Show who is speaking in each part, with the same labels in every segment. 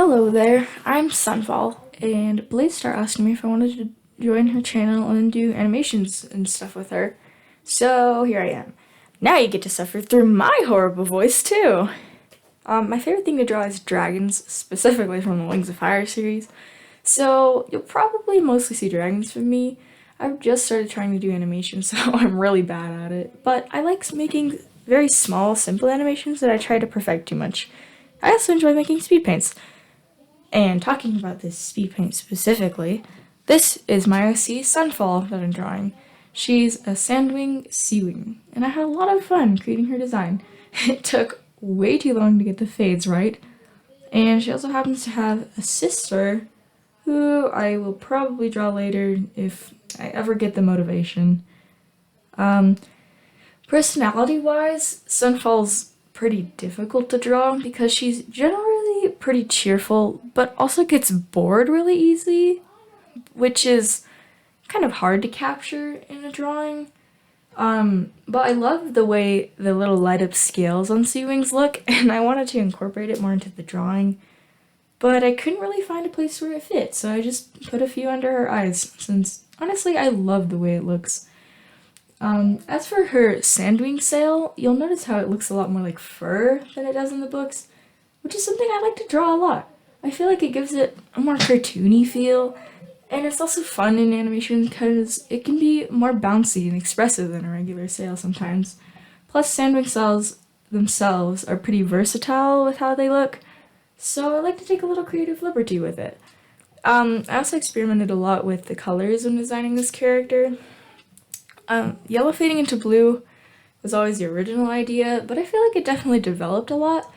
Speaker 1: Hello there, I'm Sunfall, and Blaze asked me if I wanted to join her channel and do animations and stuff with her. So here I am. Now you get to suffer through my horrible voice too! My favorite thing to draw is dragons, specifically from the Wings of Fire series. So you'll probably mostly see dragons from me. I've just started trying to do animations, so I'm really bad at it. But I like making very small, simple animations that I try to perfect too much. I also enjoy making speed paints. And talking about this speed paint specifically, this is my OC Sunfall that I'm drawing. She's a sandwing seawing, and I had a lot of fun creating her design. It took way too long to get the fades right, and she also happens to have a sister who I will probably draw later if I ever get the motivation. Personality-wise, Sunfall's pretty difficult to draw because she's generally pretty cheerful, but also gets bored really easy, which is kind of hard to capture in a drawing. But I love the way the little light up scales on sea wings look, and I wanted to incorporate it more into the drawing, but I couldn't really find a place where it fit, so I just put a few under her eyes, since honestly I love the way it looks. As for her sandwing sail, you'll notice how it looks a lot more like fur than it does in the books, which is something I like to draw a lot. I feel like it gives it a more cartoony feel, and it's also fun in animation because it can be more bouncy and expressive than a regular sail sometimes. Plus, sandwing sails themselves are pretty versatile with how they look, so I like to take a little creative liberty with it. I also experimented a lot with the colors when designing this character. Yellow fading into blue was always the original idea, but I feel like it definitely developed a lot.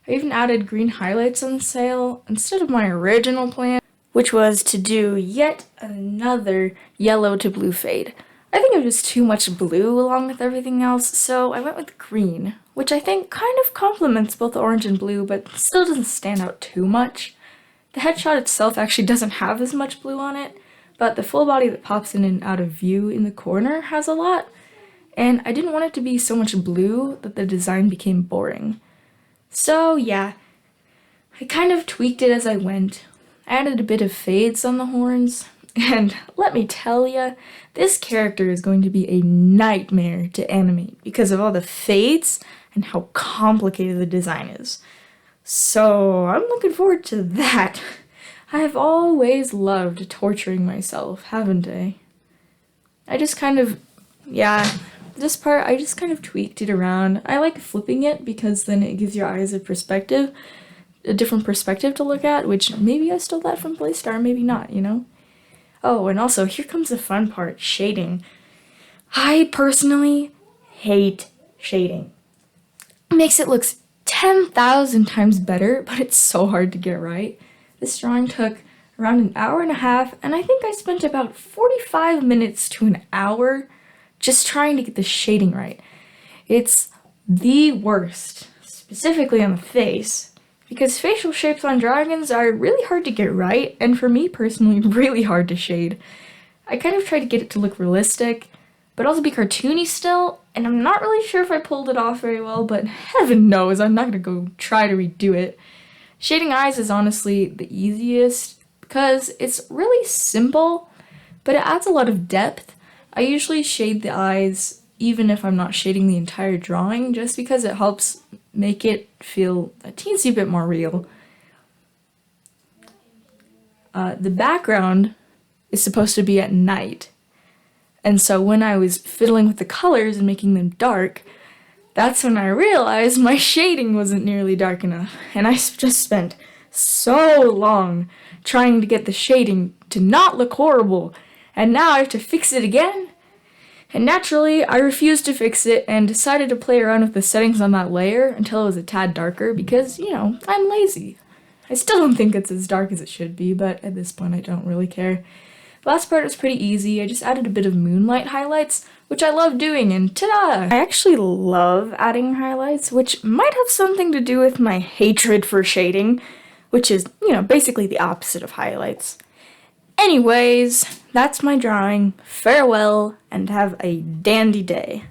Speaker 1: I even added green highlights on the sail instead of my original plan, which was to do yet another yellow to blue fade. I think it was just too much blue along with everything else, so I went with green, which I think kind of complements both the orange and blue, but still doesn't stand out too much. The headshot itself actually doesn't have as much blue on it, but the full body that pops in and out of view in the corner has a lot, and I didn't want it to be so much blue that the design became boring. So yeah, I kind of tweaked it as I went. I added a bit of fades on the horns, and let me tell ya, this character is going to be a nightmare to animate because of all the fades and how complicated the design is. So I'm looking forward to that. I have always loved torturing myself, haven't I? This part, I just kind of tweaked it around. I like flipping it because then it gives your eyes a different perspective to look at, which maybe I stole that from Blaystar, maybe not, you know? Oh, and also, here comes the fun part, shading. I personally hate shading. It makes it look 10,000 times better, but it's so hard to get right. This drawing took around an hour and a half, and I think I spent about 45 minutes to an hour just trying to get the shading right. It's the worst, specifically on the face, because facial shapes on dragons are really hard to get right, and for me personally, really hard to shade. I kind of tried to get it to look realistic, but also be cartoony still, and I'm not really sure if I pulled it off very well, but heaven knows I'm not gonna go try to redo it. Shading eyes is honestly the easiest because it's really simple, but it adds a lot of depth. I usually shade the eyes even if I'm not shading the entire drawing, just because it helps make it feel a teensy bit more real. The background is supposed to be at night, and so when I was fiddling with the colors and making them dark, that's when I realized my shading wasn't nearly dark enough, and I just spent so long trying to get the shading to not look horrible, and now I have to fix it again? And naturally, I refused to fix it and decided to play around with the settings on that layer until it was a tad darker because, you know, I'm lazy. I still don't think it's as dark as it should be, but at this point I don't really care. The last part was pretty easy. I just added a bit of moonlight highlights, which I love doing, and ta-da! I actually love adding highlights, which might have something to do with my hatred for shading, which is, you know, basically the opposite of highlights. Anyways, that's my drawing. Farewell, and have a dandy day.